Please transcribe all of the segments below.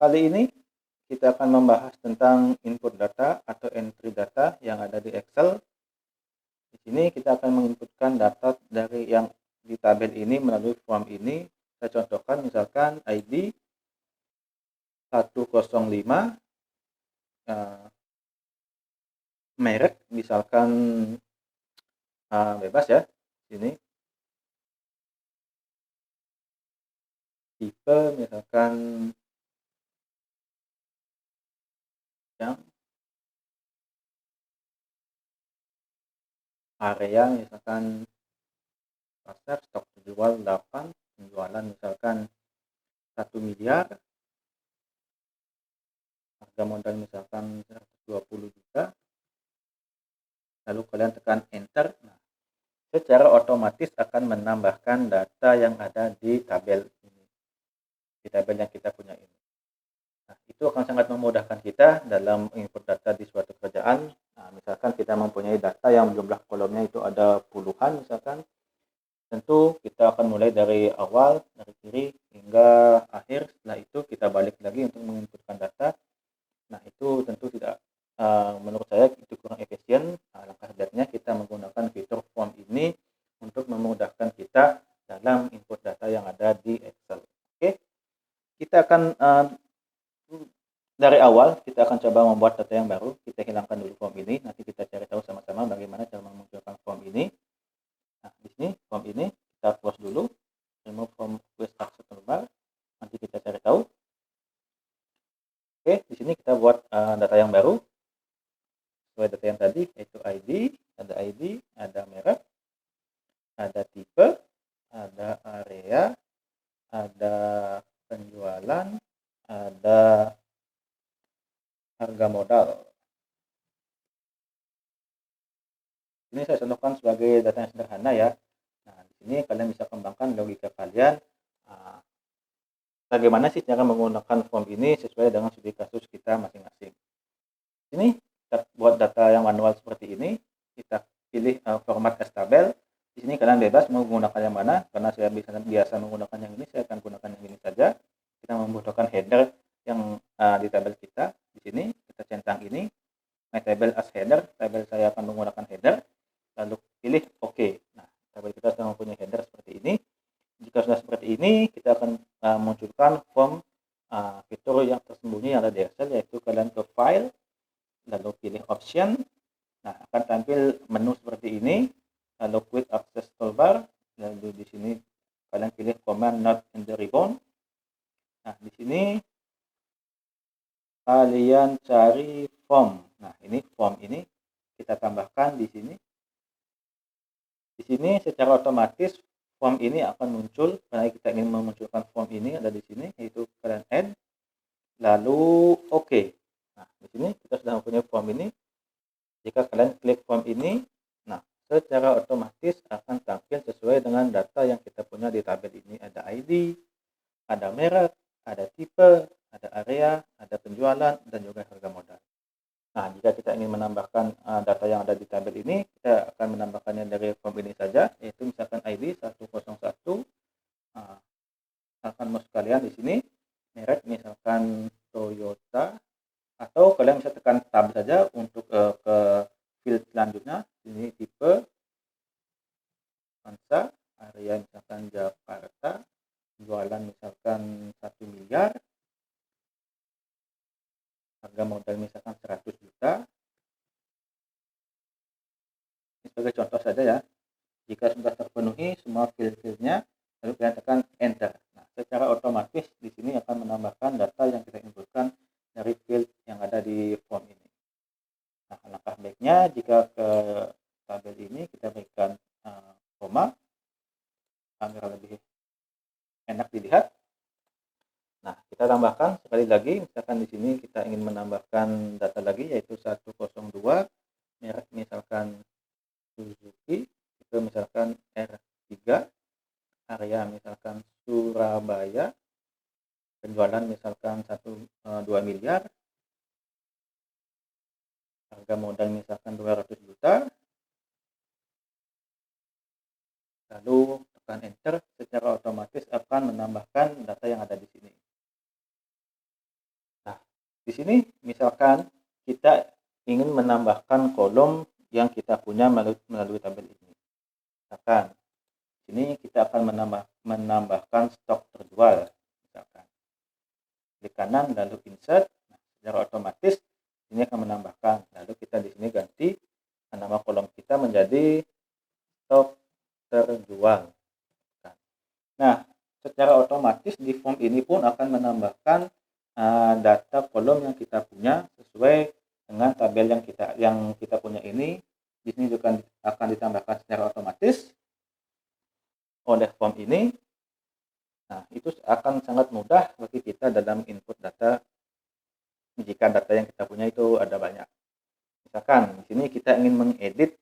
Kali ini kita akan membahas tentang input data atau entry data yang ada di Excel. Di sini kita akan menginputkan data dari yang di tabel ini melalui form ini. Saya contohkan misalkan ID 105, merek misalkan bebas ya. Sini tipe misalkan yang area misalkan pasar, stok jual 8, penjualan misalkan 1 miliar, harga modal misalkan 120 juta, lalu kalian tekan enter. Nah, secara otomatis akan menambahkan data yang ada di tabel ini, di tabel yang kita punya ini. Nah, itu akan sangat memudahkan kita dalam input data di suatu kerjaan. Nah, misalkan kita mempunyai data yang jumlah kolomnya itu ada puluhan misalkan, tentu kita akan mulai dari awal, dari kiri hingga akhir. Setelah itu kita balik lagi untuk menginputkan data. Nah, itu tentu tidak, menurut saya itu kurang efisien. Alangkah baiknya kita menggunakan fitur form ini untuk memudahkan kita dalam input data yang ada di Excel. Oke, kita akan dari awal kita akan coba membuat data yang baru. Kita hilangkan dulu form ini, nanti kita cari tahu sama-sama bagaimana cara memunculkan form ini. Nah, di sini form ini kita close dulu, remove from quest access toolbar, nanti kita cari tahu. Oke, di sini kita buat data yang baru sesuai data yang tadi, yaitu ID, ada merek, ada tipe, ada area, ada penjualan, ada harga modal. Ini saya contohkan sebagai data yang sederhana ya. Nah, di sini kalian bisa kembangkan logika kalian. Bagaimana sih cara menggunakan form ini sesuai dengan studi kasus kita masing-masing. Ini kita buat data yang manual seperti ini. Kita pilih format as tabel. Di sini kalian bebas mau menggunakan yang mana. Karena saya biasa menggunakan yang ini, saya akan gunakan yang ini saja. Kita membutuhkan header yang di tabel kita. Di sini kita centang ini, my table as header. Tabel saya akan menggunakan header. Lalu pilih OK. Nah, tabel kita sudah mempunyai header seperti ini. Jika sudah seperti ini, kita akan munculkan form fitur yang tersembunyi yang ada di Excel, yaitu kalian ke file, lalu pilih option. Nah, akan tampil menu seperti ini, lalu quick access toolbar, lalu di sini kalian pilih command not in the ribbon. Nah, di sini kalian cari form. Nah, ini form ini kita tambahkan di sini. Di sini secara otomatis form ini akan muncul karena kita ingin memunculkan form ini, ada di sini, yaitu kalian add, lalu OK. Nah, di sini kita sudah mempunyai form ini. Jika kalian klik form ini, nah, secara otomatis akan tampil sesuai dengan data yang kita punya di tabel ini. Ada ID, ada merek, ada tipe, ada area, ada penjualan, dan juga harga modal. Nah, jika kita ingin menambahkan data yang ada di tabel ini, kita akan menambahkannya dari form ini saja, yaitu misalkan ID 101, misalkan mouse kalian di sini, merek misalkan Toyota, atau kalian bisa tekan tab saja untuk ke field selanjutnya. Ini tipe Avanza, area misalkan Jakarta, penjualan misalkan 1 miliar, harga modal misalkan 100 juta. Ini sebagai contoh saja ya. Jika sudah terpenuhi semua field-fieldnya, lalu kalian tekan enter. Nah, secara otomatis di sini akan menambahkan data yang kita inputkan dari field yang ada di form ini. Nah, langkah baiknya jika ke tabel ini kita berikan koma agar lebih enak dilihat. Nah, kita tambahkan sekali lagi, misalkan di sini kita ingin menambahkan data lagi, yaitu 102, merek misalkan Suzuki, itu misalkan R3, area misalkan Surabaya, penjualan misalkan 2 miliar, harga modal misalkan 200 juta, lalu tekan enter, secara otomatis akan menambahkan data yang ada di sini. di sini misalkan kita ingin menambahkan kolom yang kita punya melalui tabel ini. Misalkan ini kita akan menambahkan stok terjual. Misalkan klik kanan lalu insert. Nah, secara otomatis ini akan menambahkan. Lalu kita di sini ganti nama kolom kita menjadi stok terjual. Nah, secara otomatis di form ini pun akan menambahkan data kolom yang kita punya sesuai dengan tabel yang kita punya ini. Di sini juga akan ditambahkan secara otomatis oleh form ini. Nah, itu akan sangat mudah bagi kita dalam input data jika data yang kita punya itu ada banyak. Misalkan di sini kita ingin mengedit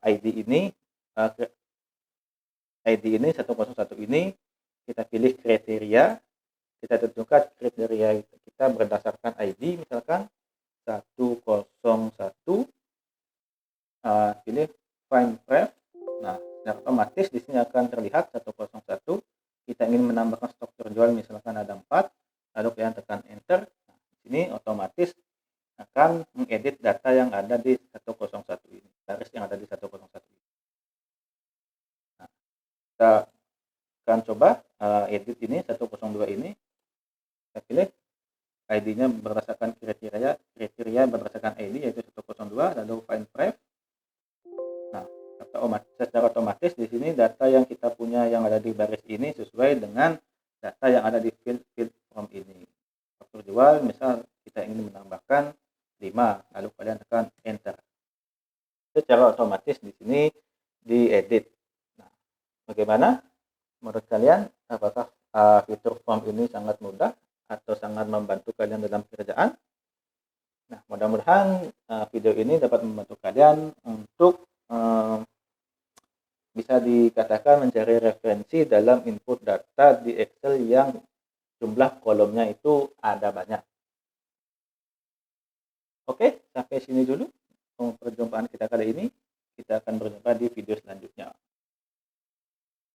ID ini 101 ini, kita pilih kriteria, kita tentukan kriteria kita berdasarkan ID, misalkan 101, pilih find ref. Nah, secara otomatis di sini akan terlihat 101. Kita ingin menambahkan stok terjual misalkan ada 4, lalu kalian tekan enter. Nah, di sini otomatis akan mengedit data yang ada di 101 ini, baris yang ada di 101 ini. Nah, kita akan coba edit ini 102 ini. Kita pilih ID-nya berdasarkan kriteria berdasarkan ID yaitu 102, lalu find ref. Nah, secara otomatis di sini data yang kita punya yang ada di baris ini sesuai dengan data yang ada di field form ini. Terjual, misal kita ingin menambahkan 5, lalu kalian tekan enter. Secara otomatis di sini diedit. Nah, bagaimana menurut kalian? Apakah fitur form ini sangat mudah atau sangat membantu kalian dalam pekerjaan? Nah, mudah-mudahan video ini dapat membantu kalian untuk bisa dikatakan mencari referensi dalam input data di Excel yang jumlah kolomnya itu ada banyak. Oke, sampai sini dulu perjumpaan kita kali ini. Kita akan berjumpa di video selanjutnya.